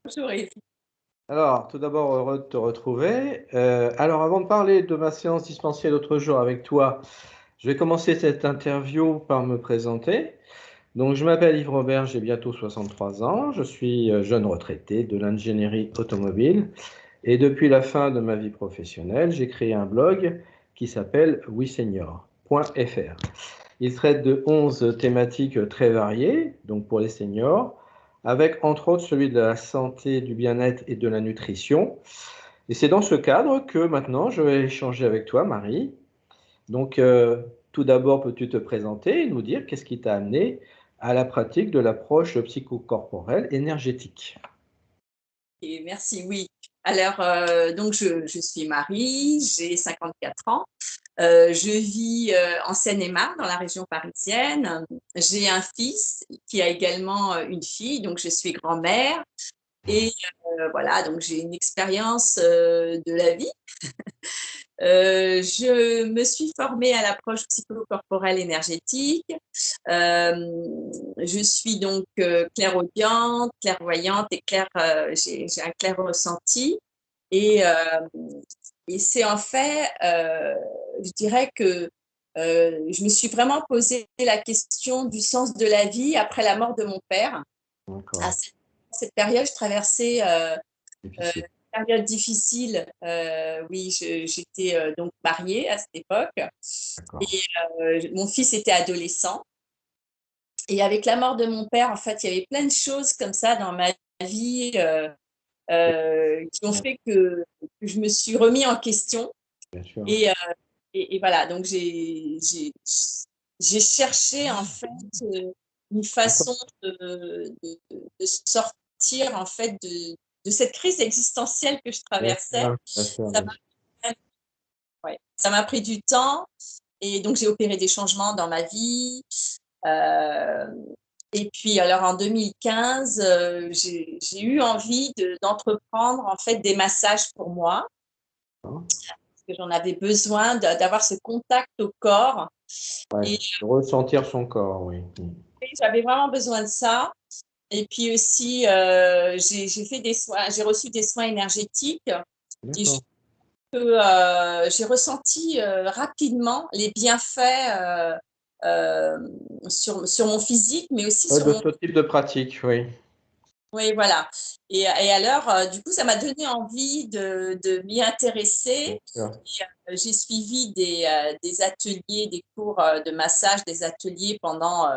Bonjour Yves. Alors, tout d'abord, heureux de te retrouver. Alors, avant de parler de ma séance dispensée l'autre jour avec toi, je vais commencer cette interview par me présenter. Donc, je m'appelle Yves Robert, j'ai bientôt 63 ans. Je suis jeune retraité de l'ingénierie automobile. Et depuis la fin de ma vie professionnelle, j'ai créé un blog qui s'appelle WeSenior.fr. Il traite de 11 thématiques très variées, donc pour les seniors, avec entre autres celui de la santé, du bien-être et de la nutrition. Et c'est dans ce cadre que maintenant je vais échanger avec toi, Marie. Donc, tout d'abord, peux-tu te présenter et nous dire qu'est-ce qui t'a amené à la pratique de l'approche psychocorporelle énergétique? Et merci, oui. Alors, donc je suis Marie, j'ai 54 ans. Je vis en Seine-et-Marne, dans la région parisienne. J'ai un fils qui a également une fille, donc je suis grand-mère. Et voilà, donc j'ai une expérience de la vie. Je me suis formée à l'approche psychocorporelle énergétique. Euh, je suis donc clairaudiente, clairvoyante et j'ai un clair ressenti. Et, euh, et c'est en fait, je dirais que je me suis vraiment posé la question du sens de la vie après la mort de mon père. À D'accord, cette période, je traversais difficile. période difficile. Oui, j'étais donc mariée à cette époque D'accord. et mon fils était adolescent. Et avec la mort de mon père, en fait, il y avait plein de choses comme ça dans ma vie qui ont fait que je me suis remis en question. Bien sûr. Et, euh, et voilà, donc j'ai cherché en fait une façon de sortir en fait de cette crise existentielle que je Bien traversais. sûr, bien sûr, Ça bien sûr. m'a ouais, ça m'a pris du temps et donc j'ai opéré des changements dans ma vie. Euh, et puis alors en 2015, j'ai eu envie d'entreprendre en fait des massages pour moi parce que j'en avais besoin d'avoir ce contact au corps. Ouais, Et de ressentir son corps, oui. j'avais vraiment besoin de ça. Et puis aussi, j'ai fait des soins, j'ai reçu des soins énergétiques et D'accord. j'ai ressenti rapidement les bienfaits sur mon physique, mais aussi Ouais, sur de mon... ce type de pratique, oui. Oui, voilà. Et alors, du coup, ça m'a donné envie de m'y Bien intéresser. sûr. J'ai suivi des ateliers, des cours de massage, des ateliers pendant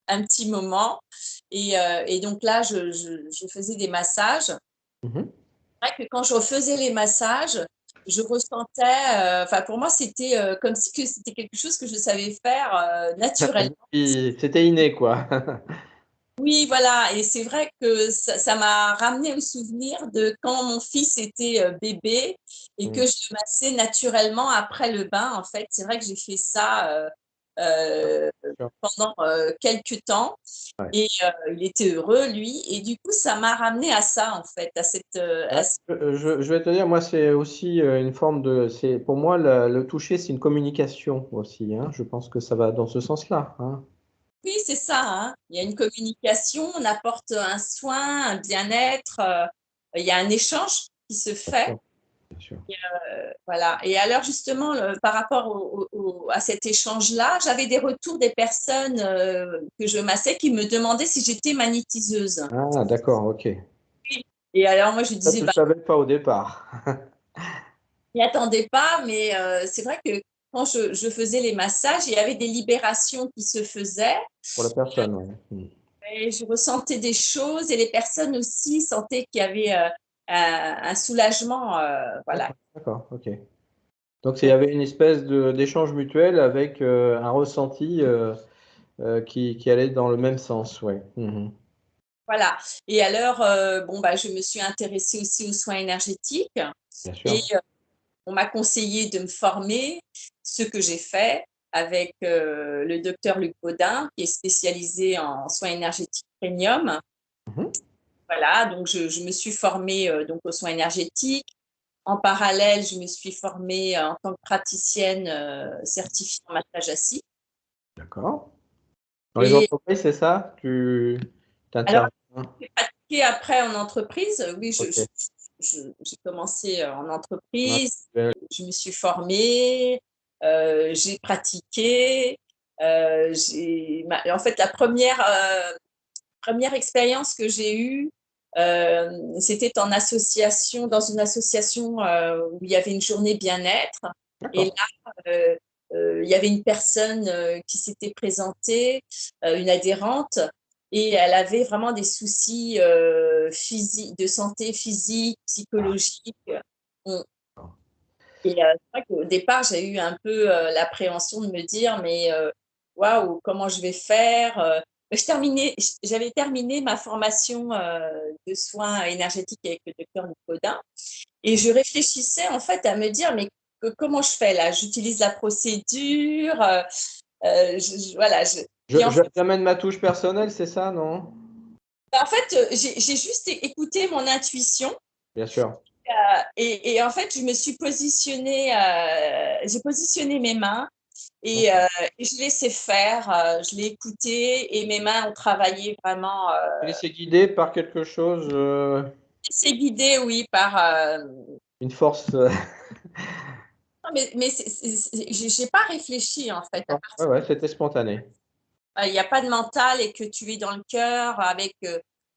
un petit moment. Et donc là, je faisais des massages. Mhm. C'est vrai que quand je refaisais les massages, je ressentais, enfin pour moi, c'était comme si que c'était quelque chose que je savais faire naturellement. C'était inné, quoi. Oui, voilà. Et c'est vrai que ça m'a ramené au souvenir de quand mon fils était bébé et que Mm. je le massais naturellement après le bain. En fait, c'est vrai que j'ai fait ça euh, Sûr. pendant quelques temps. Ouais. Et il était heureux, lui. Et du coup, ça m'a ramené à ça, en fait, Ouais, je vais te dire, moi, c'est aussi une forme de. Pour moi, le toucher, c'est une communication aussi, hein. Je pense que ça va dans ce sens-là, hein. Oui, c'est ça, hein. Il y a une communication, on apporte un soin, un bien-être. Il y a un échange qui se Bien fait. sûr, bien sûr. Voilà. Et alors, justement, par rapport à cet échange-là, j'avais des retours des personnes que je massais qui me demandaient si j'étais magnétiseuse. Ah, d'accord, ok. Et alors, moi, je Ça, disais, tu ne bah, savais pas au départ. je m'y attendais pas, mais c'est vrai que quand je faisais les massages, il y avait des libérations qui se faisaient. Pour la personne, ouais. Mm. Et je ressentais des choses et les personnes aussi sentaient qu'il y avait un soulagement. Voilà. D'accord, d'accord, ok. Donc, il y avait une espèce d'échange mutuel avec un ressenti qui allait dans le même sens, ouais. Mhm. Voilà. Et alors, bon, bah, je me suis intéressée aussi aux soins énergétiques Bien et sûr. on m'a conseillé de me former, ce que j'ai fait avec le docteur Luc Baudin, qui est spécialisé en soins énergétiques premium. Mhm. Voilà, donc je me suis formée donc aux soins énergétiques. En parallèle, je me suis formée en tant que praticienne certifiée en massage assis. D'accord. Dans les Et entreprises, c'est ça? Tu alors, t'interviens? Et après en entreprise, oui, Ok. j'ai commencé en Ouais. entreprise, je me suis formée, j'ai pratiqué. En fait, la première expérience que j'ai eue, c'était dans une association où il y avait une journée bien-être. Et D'accord. là, il y avait une personne qui s'était présentée, une adhérente, et elle avait vraiment des soucis de santé physique, Ah, psychologique. Et c'est vrai qu'au départ, j'ai eu un peu l'appréhension de me dire, mais waouh, comment je vais faire J'avais terminé ma formation de soins énergétiques avec le docteur Nicodin, et je réfléchissais en fait à me dire, mais comment je fais là? J'utilise la procédure, voilà. Puis j'amène ma touche personnelle, c'est ça, non? en fait, j'ai juste écouté mon intuition. Bien sûr. Et en fait, j'ai positionné mes mains D'accord. et je laissais faire, je l'ai écouté et mes mains ont travaillé vraiment. Tu laissé guider par quelque chose, C'est guidé, oui, par. une force. Non, mais j'ai pas réfléchi en fait. À Ouais, partir, ouais, c'était spontané. il n'y a pas de mental et que tu es dans le cœur avec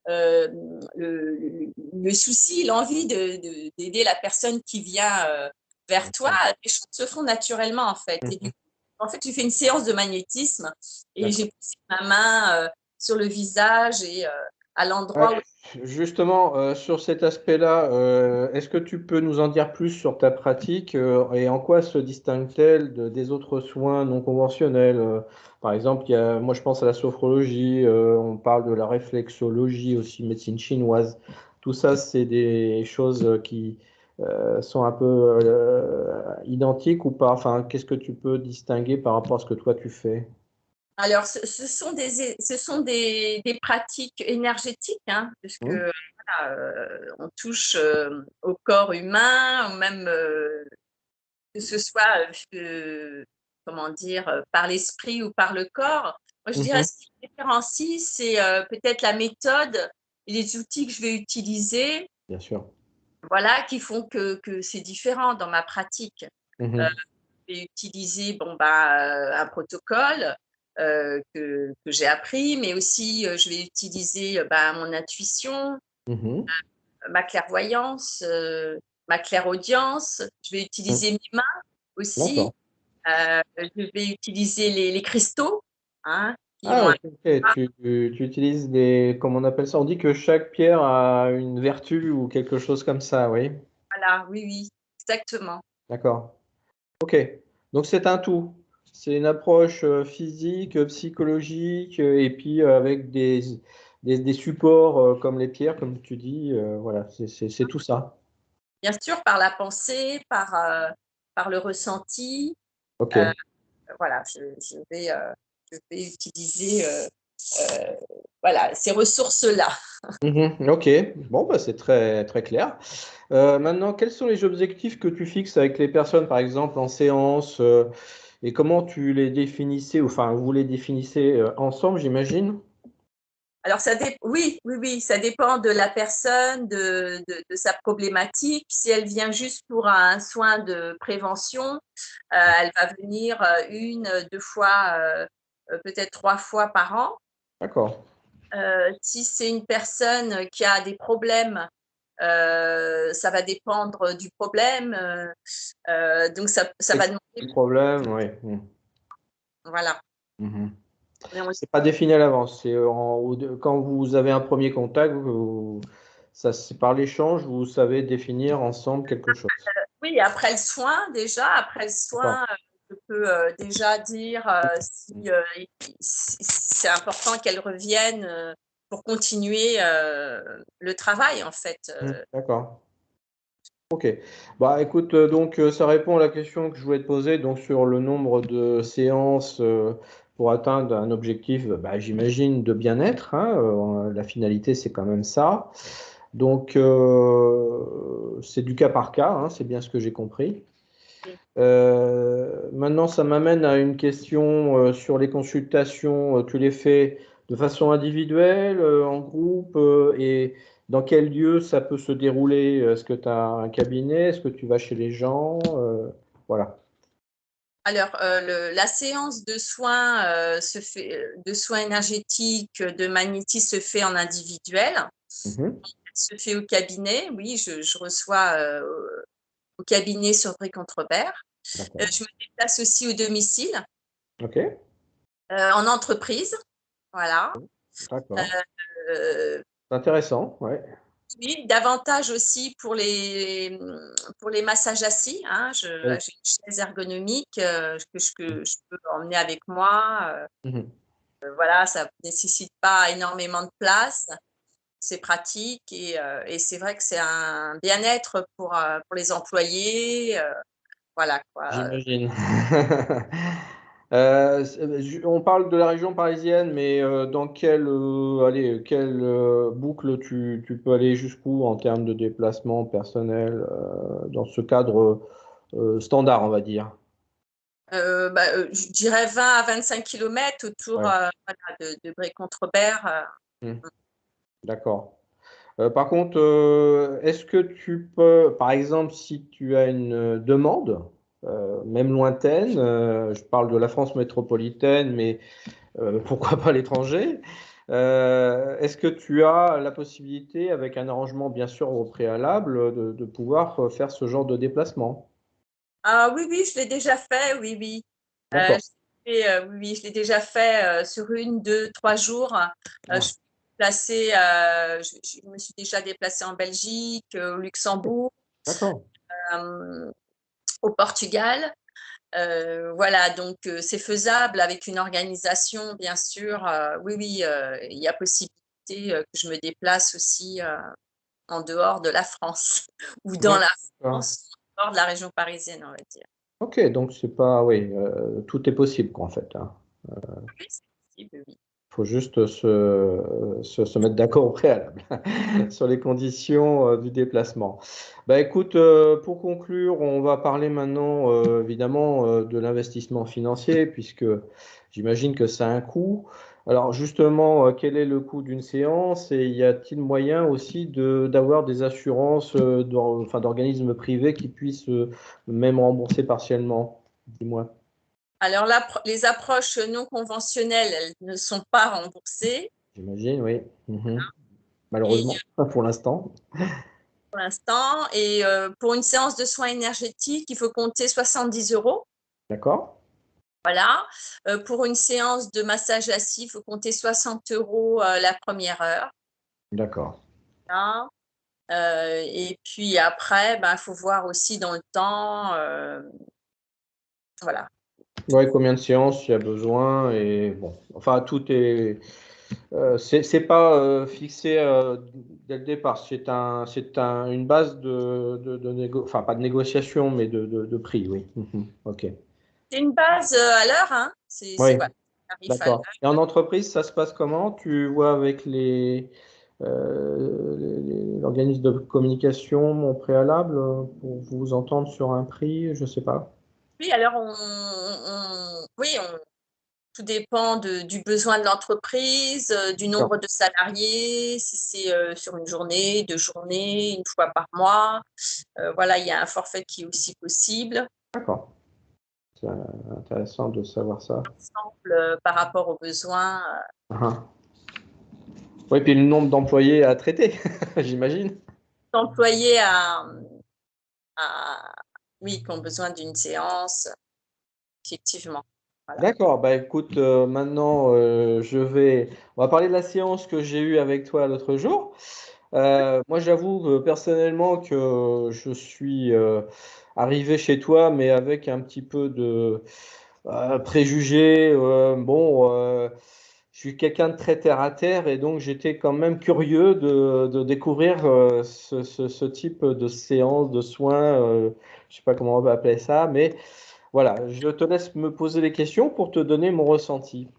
euh, le souci, l'envie d'aider la personne qui vient vers toi. Les choses se font naturellement en fait. Et Mhm. en fait, j'ai fait une séance de magnétisme et j'ai D'accord. posé ma main sur le visage et à Ouais, l'endroit où. justement, sur cet aspect-là, est-ce que tu peux nous en dire plus sur ta pratique et en quoi se distingue-t-elle des autres soins non conventionnels? Par exemple, moi je pense à la sophrologie, on parle de la réflexologie aussi, médecine chinoise. Tout ça, c'est des choses qui sont un peu identiques ou pas? Enfin, qu'est-ce que tu peux distinguer par rapport à ce que toi tu fais? Alors, ce sont des pratiques énergétiques, hein, puisque Hmm. voilà, on touche au corps humain, ou même que ce soit, comment dire, par l'esprit ou par le corps. Moi, je dirais Mhm. ce qui différencie, c'est peut-être la méthode et les outils que je vais utiliser, Bien sûr. voilà, qui font que c'est différent dans ma pratique. Euh, Mhm. je vais utiliser bon, bah, un protocole que j'ai appris, mais aussi je vais utiliser bah, mon intuition, Mhm. ma clairvoyance, ma clairaudience. Je vais utiliser mes mains aussi. D'accord. Je vais utiliser les cristaux, hein, qui Ah, ont un. ok, ok. Tu utilises des, comment on appelle ça? On dit que chaque pierre a une vertu ou quelque chose comme ça, oui. Voilà, oui, oui, exactement. D'accord. Ok. Donc c'est un tout. C'est une approche physique, psychologique, et puis avec des supports comme les pierres, comme tu dis. Voilà, c'est tout ça. Bien sûr, par la pensée, par le ressenti. Ok. Euh, voilà, je vais utiliser voilà, ces ressources-là. Mhm. Ok. Bon, bah, c'est très, très clair. Maintenant, quels sont les objectifs que tu fixes avec les personnes, par exemple, en séance, et comment tu les définissais, enfin, vous les définissez ensemble, j'imagine? Alors, oui, oui, oui, ça dépend de la personne, de sa problématique. Si elle vient juste pour un soin de prévention, elle va venir une, deux fois, peut-être trois fois par an. D'accord. Si c'est une personne qui a des problèmes, ça va dépendre du problème. Donc, ça C'est va quoi demander, le problème? Oui. Mhm. voilà. Mhm. Et on- C'est pas défini à l'avance. C'est quand vous avez un premier contact, ça c'est par l'échange, vous savez définir ensemble quelque chose. Oui, après le soin, déjà, après le D'accord. soin, je peux déjà dire si c'est important qu'elle revienne pour continuer le travail, en fait. D'accord. Ok. Bah écoute, donc ça répond à la question que je voulais te poser, donc sur le nombre de séances pour atteindre un objectif, bah, j'imagine de bien-être, hein, la finalité c'est quand même ça. Donc c'est du cas par cas, hein, c'est bien ce que j'ai compris. Maintenant, ça m'amène à une question sur les consultations. Tu les fais de façon individuelle, en groupe, et dans quel lieu ça peut se dérouler? Est-ce que tu as un cabinet? Est-ce que tu vas chez les gens? Voilà. Alors, la séance de soins de soins énergétiques, de magnétisme se fait en individuel. Mhm. Se fait au cabinet. Oui, je reçois au cabinet sur Brie-Contrebert. D'accord. Je me déplace aussi au domicile, Ok. en entreprise. Voilà. D'accord. Euh, C'est intéressant. Ouais. oui, davantage aussi pour les massages assis. Hein. Oui. Là, j'ai une chaise ergonomique que je peux emmener avec moi. Mhm. Voilà, ça ne nécessite pas énormément de place. C'est pratique et c'est vrai que c'est un bien-être pour les employés. Voilà quoi. J'imagine. On parle de la région parisienne, mais dans quelle boucle tu peux aller jusqu'où en termes de déplacement personnel dans ce cadre standard, on va dire. Je dirais 20 à 25 kilomètres autour Ouais. voilà, de Brie-Contrebert. Hmm. D'accord. Par contre, est-ce que tu peux, par exemple, si tu as une demande, même lointaine, je parle de la France métropolitaine, mais pourquoi pas l'étranger? Est-ce que tu as la possibilité, avec un arrangement bien sûr au préalable, de pouvoir faire ce genre de déplacement? Ah oui, oui, je l'ai déjà fait, oui, oui. D'accord, Oui, oui, je l'ai déjà fait sur 1, 2, 3 jours. Je ah, suis je me suis déjà déplacée en Belgique, au Luxembourg, d'accord. euh, au Portugal. Voilà, donc c'est faisable avec une organisation, bien sûr. Oui, oui, il y a possibilité que je me déplace aussi en dehors de la France ou dans Oui, la d'accord. France, en dehors de la région parisienne, on va dire. Ok, donc c'est pas, oui, tout est possible quoi, en fait, hein. Oui, c'est possible, oui. Faut juste se mettre d'accord au préalable sur les conditions du déplacement. Bah, écoute, pour conclure, on va parler maintenant évidemment de l'investissement financier, puisque j'imagine que ça a un coût. Alors justement, quel est le coût d'une séance et y a-t-il moyen aussi d'avoir des assurances enfin, d'organismes privés qui puissent même rembourser partiellement? Dis-moi. Alors là, les approches non conventionnelles, elles ne sont pas remboursées. J'imagine, oui. Mhm. Et Malheureusement, pas pour l'instant. pour l'instant, et pour une séance de soins énergétiques, il faut compter 70 €. D'accord? Voilà. Pour une séance de massage assis, il faut compter 60 € la première heure. D'accord. Hein. Et puis après, ben, il faut voir aussi dans le temps. Voilà. Ouais, combien de séances il y a besoin et bon, enfin tout est, c'est pas fixé dès le départ. Une base enfin pas de négociation, mais de prix, oui. Mhm. Ok. C'est une base à l'heure, hein. C'est Oui, voilà, tarif à l'heure. d'accord. Et en entreprise, ça se passe comment? Tu vois avec l'organisme de communication au préalable pour vous entendre sur un prix, je sais pas. Oui, alors tout dépend du besoin de l'entreprise, du D'accord. nombre de salariés, si c'est sur une journée, 2 journées, une fois par mois. Voilà, il y a un forfait qui est aussi possible. D'accord. C'est intéressant de savoir ça. Ensemble, par rapport aux besoins Ah. Oui, puis le nombre d'employés à traiter, j'imagine. d'employés oui, qui ont besoin d'une séance, effectivement. Voilà. D'accord, bah écoute, maintenant on va parler de la séance que j'ai eue avec toi l'autre jour. Moi, j'avoue personnellement que je suis arrivé chez toi, mais avec un petit peu de préjugés. Bon, je suis quelqu'un de très terre à terre et donc j'étais quand même curieux de découvrir ce type de séance, de soins. Je sais pas comment on va appeler ça, mais voilà, je te laisse me poser les questions pour te donner mon ressenti.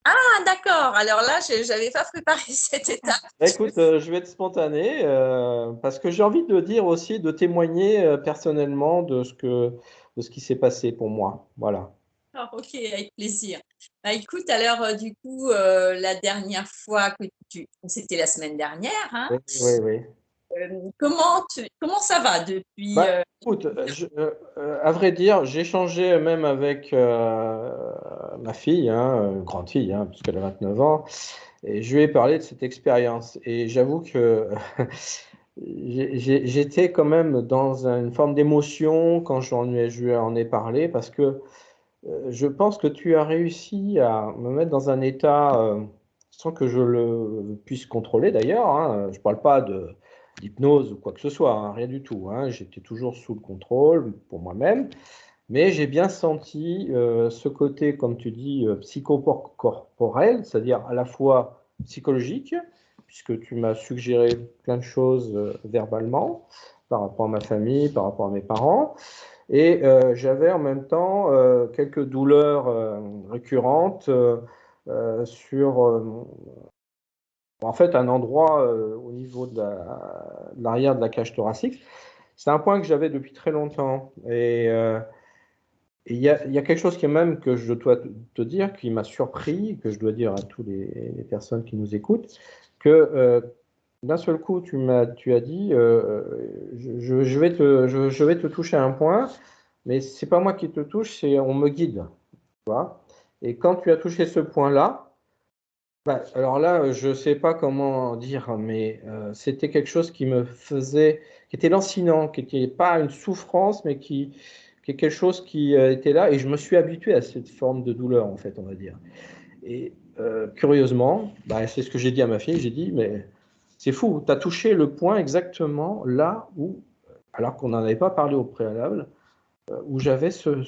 Ah, d'accord. Alors là, je n'avais pas préparé cette étape. Bah, écoute, je vais être spontané parce que j'ai envie de dire aussi, de témoigner personnellement de ce qui s'est passé pour moi. Voilà. Ok, avec plaisir. Bah, écoute, alors du coup, la dernière fois que c'était la semaine dernière, hein, Oui, oui, oui. comment ça va depuis Bah, écoute, à vrai dire, j'ai changé même avec ma fille, hein, grande fille, hein, puisqu'elle a 29 ans, et je lui ai parlé de cette expérience. Et j'avoue que j'étais quand même dans une forme d'émotion quand je lui en ai parlé, parce que je pense que tu as réussi à me mettre dans un état, sans que je le puisse contrôler d'ailleurs, hein. Je ne parle pas d'hypnose ou quoi que ce soit, hein, rien du tout, hein. J'étais toujours sous le contrôle pour moi-même, mais j'ai bien senti ce côté, comme tu dis, psychocorporel, c'est-à-dire à la fois psychologique, puisque tu m'as suggéré plein de choses verbalement par rapport à ma famille, par rapport à mes parents. Et j'avais en même temps quelques douleurs récurrentes sur en fait un endroit au niveau de l'arrière de la cage thoracique. C'est un point que j'avais depuis très longtemps. Et il y a quelque chose qui est même que je dois te dire, qui m'a surpris, que je dois dire à toutes les personnes qui nous écoutent, que d'un seul coup, tu as dit, je vais te toucher à un point, mais c'est pas moi qui te touche, c'est on me guide, tu vois. Et quand tu as touché ce point-là, bah, alors là, je sais pas comment dire, mais c'était quelque chose qui me faisait, qui était lancinant, qui n'était pas une souffrance, mais qui est quelque chose qui était là, et je me suis habitué à cette forme de douleur, en fait, on va dire. Et curieusement, bah, c'est ce que j'ai dit à ma fille, j'ai dit, mais c'est fou, tu as touché le point exactement là où, alors qu'on n'en avait pas parlé au préalable, où j'avais ce-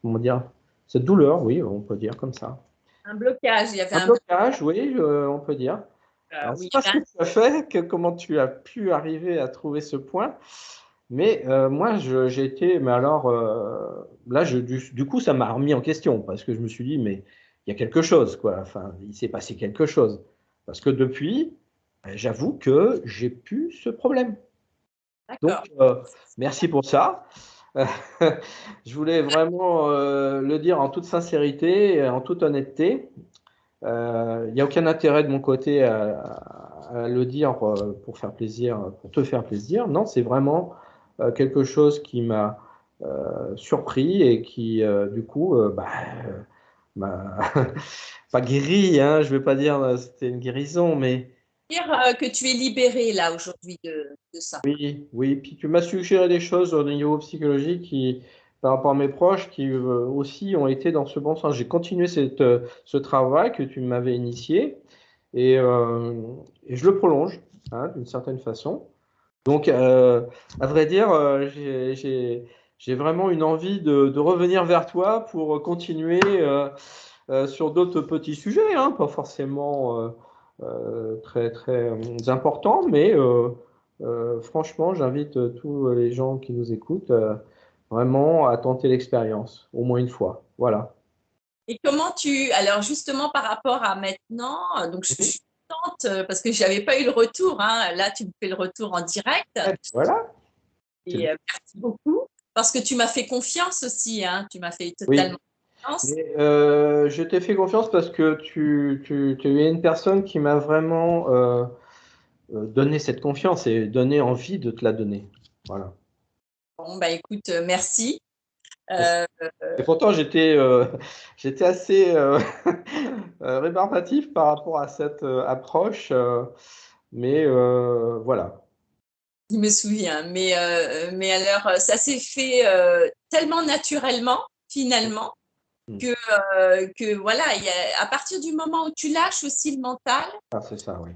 comment dire, cette douleur, oui, on peut dire comme ça. un blocage? Il y avait Un un blocage, oui, on peut dire. Alors, je ne oui, sais pas il y ce avait que tu as fait, comment tu as pu arriver à trouver ce point, mais moi, j'ai été, mais alors, là, du coup, ça m'a remis en question, parce que je me suis dit, mais il y a quelque chose, quoi. Enfin, il s'est passé quelque chose. Parce que depuis, j'avoue que j'ai plus ce problème. d'accord. Donc, merci pour ça. Je voulais vraiment le dire en toute sincérité, et en toute honnêteté. Il n'y a aucun intérêt de mon côté à le dire pour faire plaisir, pour te faire plaisir. Non, c'est vraiment quelque chose qui m'a surpris et qui, du coup, m'a pas guéri, hein, je ne vais pas dire c'était une guérison, mais Dire que tu es libérée là aujourd'hui de ça. oui, oui. Puis tu m'as suggéré des choses au niveau psychologique qui, par rapport à mes proches, qui aussi ont été dans ce bon sens. J'ai continué ce travail que tu m'avais initié et, euh, et je le prolonge, hein, d'une certaine façon. Donc, à vrai dire, j'ai vraiment une envie de revenir vers toi pour continuer sur d'autres petits sujets, hein, pas forcément très, très importants, mais franchement, j'invite tous les gens qui nous écoutent vraiment à tenter l'expérience, au moins une fois. Voilà. Et alors justement par rapport à maintenant, donc je Mhm. suis contente parce que je n'avais pas eu le retour, hein. Là, tu me fais le retour en direct Voilà. et merci beaucoup parce que tu m'as fait confiance aussi, hein. Tu m'as fait totalement Oui. confiance. Mais je t'ai fait confiance parce que tu es une personne qui m'a vraiment donné cette confiance et donné envie de te la donner. Voilà. Bon, bah écoute, merci. Euh, Et pourtant, j'étais assez rébarbatif par rapport à cette approche, mais voilà. je me souviens, mais alors ça s'est fait tellement naturellement finalement Mm. que voilà, à partir du moment où tu lâches aussi le mental, Ah, c'est ça, oui.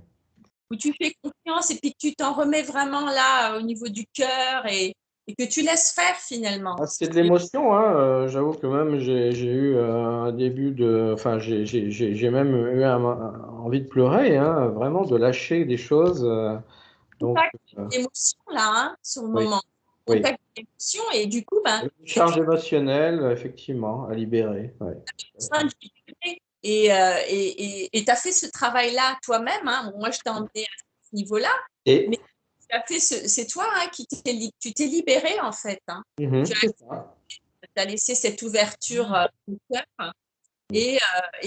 où tu fais confiance et puis que tu t'en remets vraiment là au niveau du cœur et que tu laisses faire finalement. Ah, c'est de l'émotion, hein. J'avoue que même j'ai eu un début de, enfin j'ai même eu envie de pleurer, hein, vraiment de lâcher des choses. Donc Contact d'émotion là, hein, sur le oui, moment. oui. Contact d'émotion et du coup, ben, Une charge émotionnelle, effectivement, à libérer. Ouais. besoin de libérer. Et tu as fait ce travail-là toi-même. Hein. Moi, je t'ai emmené à ce niveau-là. Et Mais c'est toi hein, tu t'es libéré en fait. Hein. Tu as c'est ça. as laissé cette ouverture au cœur. Et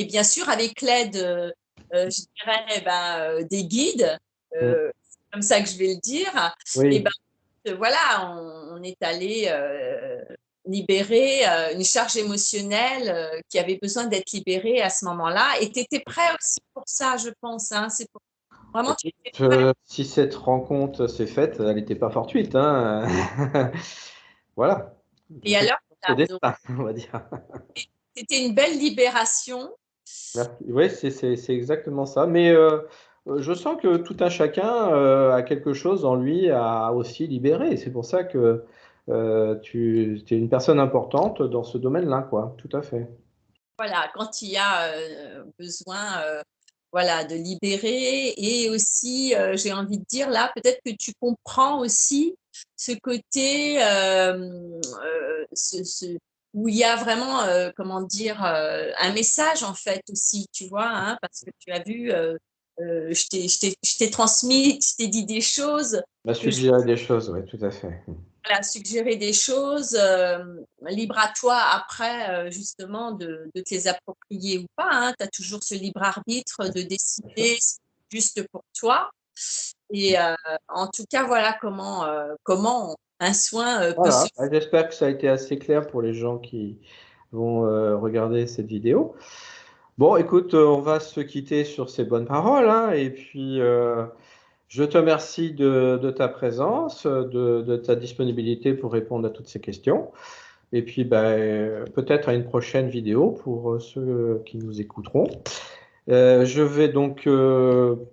bien sûr, avec l'aide, je dirais, des guides, c'est comme ça que je vais le dire, et Oui. ben, voilà, on est allé libérer une charge émotionnelle qui avait besoin d'être libérée à ce moment-là. Et tu étais prêt aussi pour ça, je pense. Hein. C'est vraiment, tu étais prêt. Si cette rencontre s'est faite, elle n'était pas fortuite, hein. Voilà. Et alors, Au voilà, donc, destin, on va dire. c'était une belle libération. Merci. Oui, c'est exactement ça. Mais je sens que tout un chacun a quelque chose en lui à aussi libérer. C'est pour ça que tu es une personne importante dans ce domaine-là, quoi. Tout à fait. Voilà, quand il y a besoin voilà, de libérer et aussi, j'ai envie de dire là, peut-être que tu comprends aussi ce côté où il y a vraiment, comment dire, un message en fait aussi, tu vois, hein, parce que tu as vu, je t'ai transmis, je t'ai dit des choses M'a que je suggéré des choses, oui, tout à fait. voilà, suggérer des choses, libre à toi après justement de te les approprier ou pas. Hein. Tu as toujours ce libre arbitre de Bien sûr. décider juste pour toi. Et en tout cas, voilà comment un soin peut se Voilà. Bah, j'espère que ça a été assez clair pour les gens qui vont regarder cette vidéo. Bon, écoute, on va se quitter sur ces bonnes paroles, hein, et puis je te remercie de ta présence, de ta disponibilité pour répondre à toutes ces questions. Et puis, ben, peut-être à une prochaine vidéo pour ceux qui nous écouteront. Je vais donc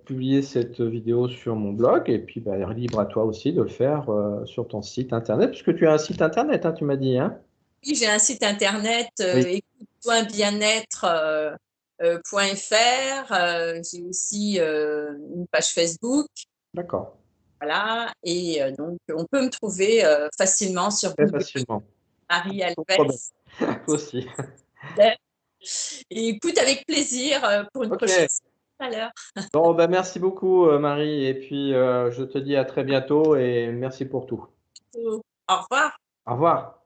publier cette vidéo sur mon blog et puis ben, libre à toi aussi de le faire sur ton site internet, puisque tu as un site internet, hein, tu m'as dit, hein? Oui, j'ai un site internet, Oui, écoute-toi-bien-être.fr. J'ai aussi une page Facebook. d'accord. Voilà, et donc on peut me trouver facilement sur Très Google, facilement. Marie Sans problème. Alves. Aussi. Et écoute avec plaisir pour une Ok. prochaine tout à l'heure. Bon, ben, merci beaucoup, Marie. Et puis, je te dis à très bientôt et merci pour tout. Au revoir. Au revoir.